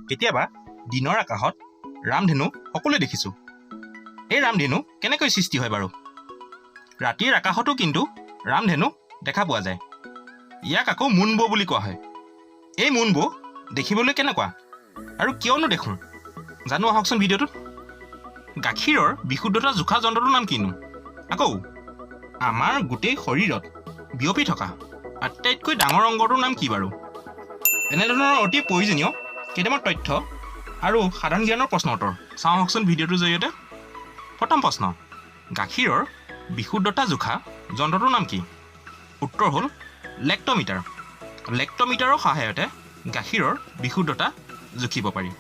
কেতিয়াবা দিনৰ আকাশত ৰামধেনু সকলোৱে দেখিছোঁ। এই ৰামধেনু কেনেকৈ সৃষ্টি হয় বাৰু? ৰাতিৰ আকাশতো কিন্তু ৰামধেনু দেখা পোৱা যায়। ইয়াক আকৌ মুনবো বুলি কোৱা হয়। এই মুনবো দেখিবলৈ কেনেকুৱা আৰু কিয়নো দেখোঁ জানো আহকচোন ভিডিঅ'টোত। গাখীৰৰ বিশুদ্ধতা জোখা যন্ত্ৰটোৰ নাম কিনো? আকৌ আমাৰ গোটেই শৰীৰত বিয়পি থকা আটাইতকৈ ডাঙৰ অংগটোৰ নাম কি বাৰু? এনেধৰণৰ অতি প্ৰয়োজনীয় কেইটামান তথ্য আৰু সাধাৰণ জ্ঞানৰ প্ৰশ্ন উত্তৰ চাওঁ আহকচোন ভিডিঅ'টোৰ জৰিয়তে। প্ৰথম প্ৰশ্ন, গাখীৰৰ বিশুদ্ধতা জোখা যন্ত্ৰটোৰ নাম কি? উত্তৰ হ'ল লেক্টমিটাৰ। লেক্টমিটাৰৰ সহায়তে গাখীৰৰ বিশুদ্ধতা জুখিব পাৰি।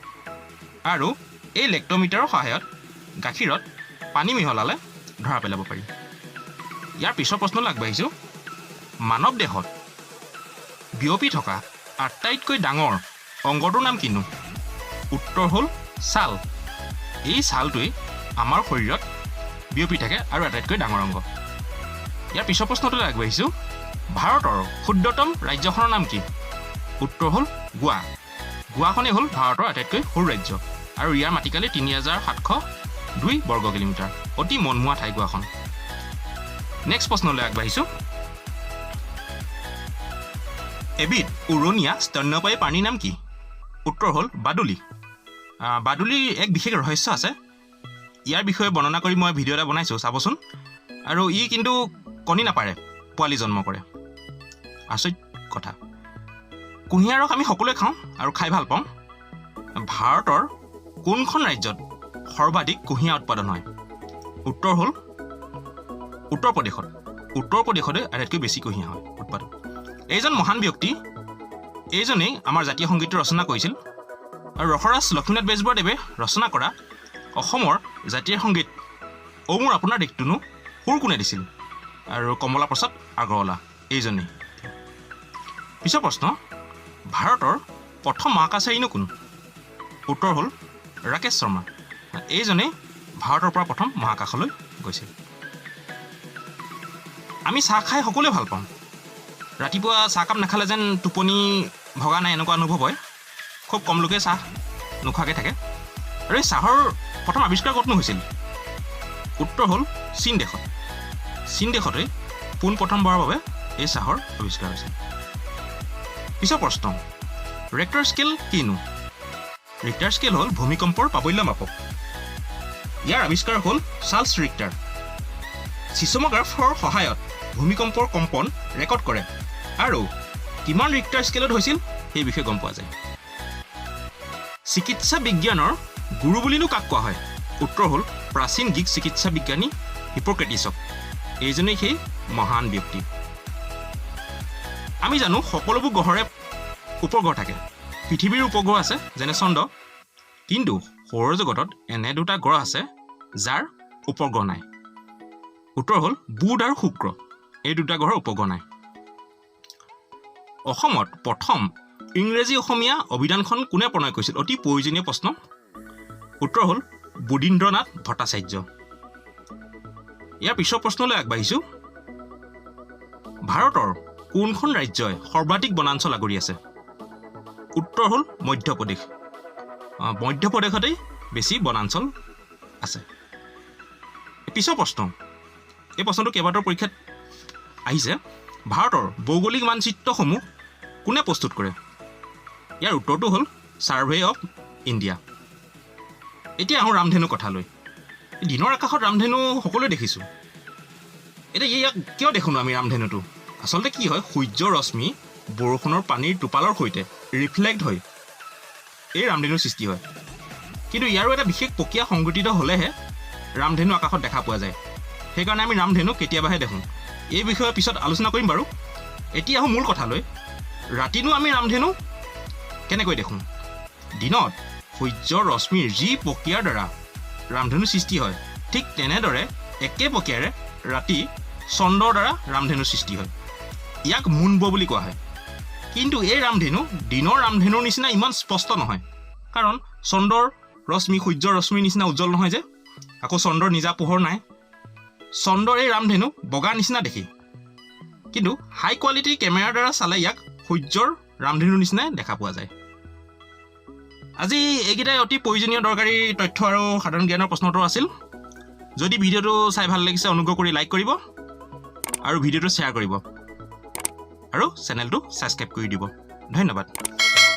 আৰু এই লেক্টমিটাৰৰ সহায়ত গাখীৰত পানী মিহলালে ধৰা পেলাব পাৰি। ইয়াৰ পিছৰ প্ৰশ্নলৈ আগবাঢ়িছোঁ। মানৱ দেহত বিয়পি থকা আটাইতকৈ ডাঙৰ অংগটোৰ নাম কিনো? উত্তৰ হ'ল ছাল। এই ছালটোৱেই আমাৰ শৰীৰত বিয়পি থাকে আৰু আটাইতকৈ ডাঙৰ অংগ। ইয়াৰ পিছৰ প্ৰশ্নটোলৈ আগবাঢ়িছোঁ। ভাৰতৰ ক্ষুদ্ৰতম ৰাজ্যখনৰ নাম কি? উত্তৰ হ'ল গোৱা। গোৱাখনেই হ'ল ভাৰতৰ আটাইতকৈ সৰু ৰাজ্য আৰু ইয়াৰ মাটিকালি ৩,৭০২ বৰ্গ কিলোমিটাৰ। অতি মনমোহা ঠাই গোৱাখন। নেক্সট প্ৰশ্নলৈ আগবাঢ়িছোঁ। এবিধ উৰণীয়া স্তন্যপায়ী প্ৰাণীৰ নাম কি? উত্তৰ হ'ল বাদুলি। বাদুলিৰ এক বিশেষ ৰহস্য আছে। ইয়াৰ বিষয়ে বৰ্ণনা কৰি মই ভিডিঅ' এটা বনাইছোঁ, চাবচোন। আৰু ই কিন্তু কণী নাপাৰে, পোৱালি জন্ম কৰে। আচৰিত কথা। কুঁহিয়াৰ ৰস আমি সকলোৱে খাওঁ আৰু খাই ভাল পাওঁ। ভাৰতৰ কোনখন ৰাজ্যত সৰ্বাধিক কুঁহিয়াৰ উৎপাদন হয়? উত্তৰ হ'ল উত্তৰ প্ৰদেশত। উত্তৰ প্ৰদেশতে আটাইতকৈ বেছি কুঁহিয়াৰ হয় উৎপাদন। এইজন মহান ব্যক্তি, এইজনেই আমাৰ জাতীয় সংগীতটো ৰচনা কৰিছিল। আৰু ৰসৰাজ লক্ষ্মীনাথ বেজবৰুৱাদেৱে ৰচনা কৰা অসমৰ জাতীয় সংগীত অ' মোৰ আপোনাৰ দেশটোনো সুৰ কোনে দিছিল? আৰু কমলা প্ৰসাদ আগৰৱালা এইজনেই। পিছৰ প্ৰশ্ন, ভাৰতৰ প্ৰথম মহাকাশচাৰীনো কোন? উত্তৰ হ'ল ৰাকেশ শৰ্মা। এইজনেই ভাৰতৰ পৰা প্ৰথম মহাকাশলৈ গৈছিল। আমি চাহ খাই সকলোৱে ভাল পাওঁ। ৰাতিপুৱা চাহকাপ নাখালে যেন টোপনি ভগা নাই এনেকুৱা অনুভৱ হয়। খুব কম লোকে চাহ নোখোৱাকৈ থাকে। আৰু এই চাহৰ প্ৰথম আৱিষ্কাৰ ক'তনো হৈছিল? উত্তৰ হ'ল চীন দেশত। চীন দেশতেই পোনপ্ৰথমবাৰৰ বাবে এই চাহৰ আৱিষ্কাৰ হৈছিল। পিছৰ প্ৰশ্ন, ৰেক্টাৰ স্কেল কিনো? ৰেক্টাৰ স্কেল হ'ল ভূমিকম্পৰ প্ৰাবল্য মাপক। ইয়াৰ আৱিষ্কাৰ হ'ল চাৰ্লছ ৰিক্টাৰ। চিছমগ্ৰাফৰ সহায়ত ভূমিকম্পৰ কম্পন ৰেকৰ্ড কৰে আৰু কিমান ৰিক্টাৰ স্কেলত হৈছিল সেই বিষয়ে গম পোৱা যায়। চিকিৎসা বিজ্ঞানৰ গুৰু বুলিনো কাক কোৱা হয়? উত্তৰ হ'ল প্ৰাচীন গ্ৰীক চিকিৎসা বিজ্ঞানী হিপ'ক্ৰেটিছক। এইজনেই সেই মহান ব্যক্তি। আমি জানো সকলোবোৰ গ্ৰহৰে উপগ্ৰহ থাকে। পৃথিৱীৰ উপগ্ৰহ আছে যেনে চন্দ্ৰ, কিন্তু সৌৰজগতত এনে দুটা গ্ৰহ আছে যাৰ উপগ্ৰহ নাই। উত্তৰ হ'ল বুধ আৰু শুক্ৰ। এই দুটা গ্ৰহৰ উপগ্ৰহ নাই। অসমত প্ৰথম ইংৰাজী অসমীয়া অভিধানখন কোনে প্ৰণয়ন কৰিছিল? অতি প্ৰয়োজনীয় প্ৰশ্ন। উত্তৰ হ'ল বুধীন্দ্ৰনাথ ভট্টাচাৰ্য। ইয়াৰ পিছৰ প্ৰশ্নলৈ আগবাঢ়িছোঁ। ভাৰতৰ কোনখন ৰাজ্যই সৰ্বাধিক বনাঞ্চল আগুৰি আছে? উত্তৰ হ'ল মধ্যপ্ৰদেশ। মধ্যপ্ৰদেশতেই বেছি বনাঞ্চল আছে। পিছৰ প্ৰশ্ন, এই প্ৰশ্নটো কেইবাটাও পৰীক্ষাত আহিছে। ভাৰতৰ ভৌগোলিক মানচিত্ৰসমূহ কোনে প্ৰস্তুত কৰে? ইয়াৰ উত্তৰটো হ'ল ছাৰ্ভে অৱ ইণ্ডিয়া। এতিয়া আহোঁ ৰামধেনুৰ কথালৈ। দিনৰ আকাশত ৰামধেনু সকলোৱে দেখিছোঁ। এতিয়া ইয়াক কিয় দেখোঁ আমি ৰামধেনুটো? আচলতে কি হয়, সূৰ্যৰ ৰশ্মি বৰষুণৰ পানীৰ টোপালৰ সৈতে ৰিফ্লেক্ট হৈ এই ৰামধেনুৰ সৃষ্টি হয়। কিন্তু ইয়াৰো এটা বিশেষ প্ৰক্ৰিয়া সংঘটিত হ'লেহে ৰামধেনু আকাশত দেখা পোৱা যায়। সেইকাৰণে আমি ৰামধেনু কেতিয়াবাহে দেখোঁ। এই বিষয়ে পিছত আলোচনা কৰিম বাৰু। এতিয়া আহোঁ মূল কথালৈ। ৰাতিনো আমি ৰামধেনু কেনেকৈ দেখোঁ? দিনত সূৰ্যৰ ৰশ্মিৰ যি প্ৰক্ৰিয়াৰ দ্বাৰা ৰামধেনু সৃষ্টি হয়, ঠিক তেনেদৰে একে প্ৰক্ৰিয়াৰে ৰাতি চন্দ্ৰৰ দ্বাৰা ৰামধেনুৰ সৃষ্টি হয়। ইয়াক মুনবো বুলি কোৱা হয়। কিন্তু এই ৰামধেনু দিনৰ ৰামধেনুৰ নিচিনা ইমান স্পষ্ট নহয়, কাৰণ চন্দ্ৰৰ ৰশ্মি সূৰ্যৰ ৰশ্মিৰ নিচিনা উজ্জ্বল নহয় যে। আকৌ চন্দ্ৰৰ নিজা পোহৰ নাই। চন্দ্ৰৰ এই ৰামধেনু বগা নিচিনা দেখি, কিন্তু হাই কোৱালিটিৰ কেমেৰাৰ দ্বাৰা চালে ইয়াক সূৰ্যৰ ৰামধেনুৰ নিচিনাই দেখা পোৱা যায়। আজি এইকেইটাই অতি প্ৰয়োজনীয় দৰকাৰী তথ্য আৰু সাধাৰণ জ্ঞানৰ প্ৰশ্ন উত্তৰ আছিল। যদি ভিডিঅ'টো চাই ভাল লাগিছে অনুগ্ৰহ কৰি লাইক কৰিব আৰু ভিডিঅ'টো শ্বেয়াৰ কৰিব আৰু চেনেলটো ছাবস্ক্ৰাইব কৰি দিব। ধন্যবাদ।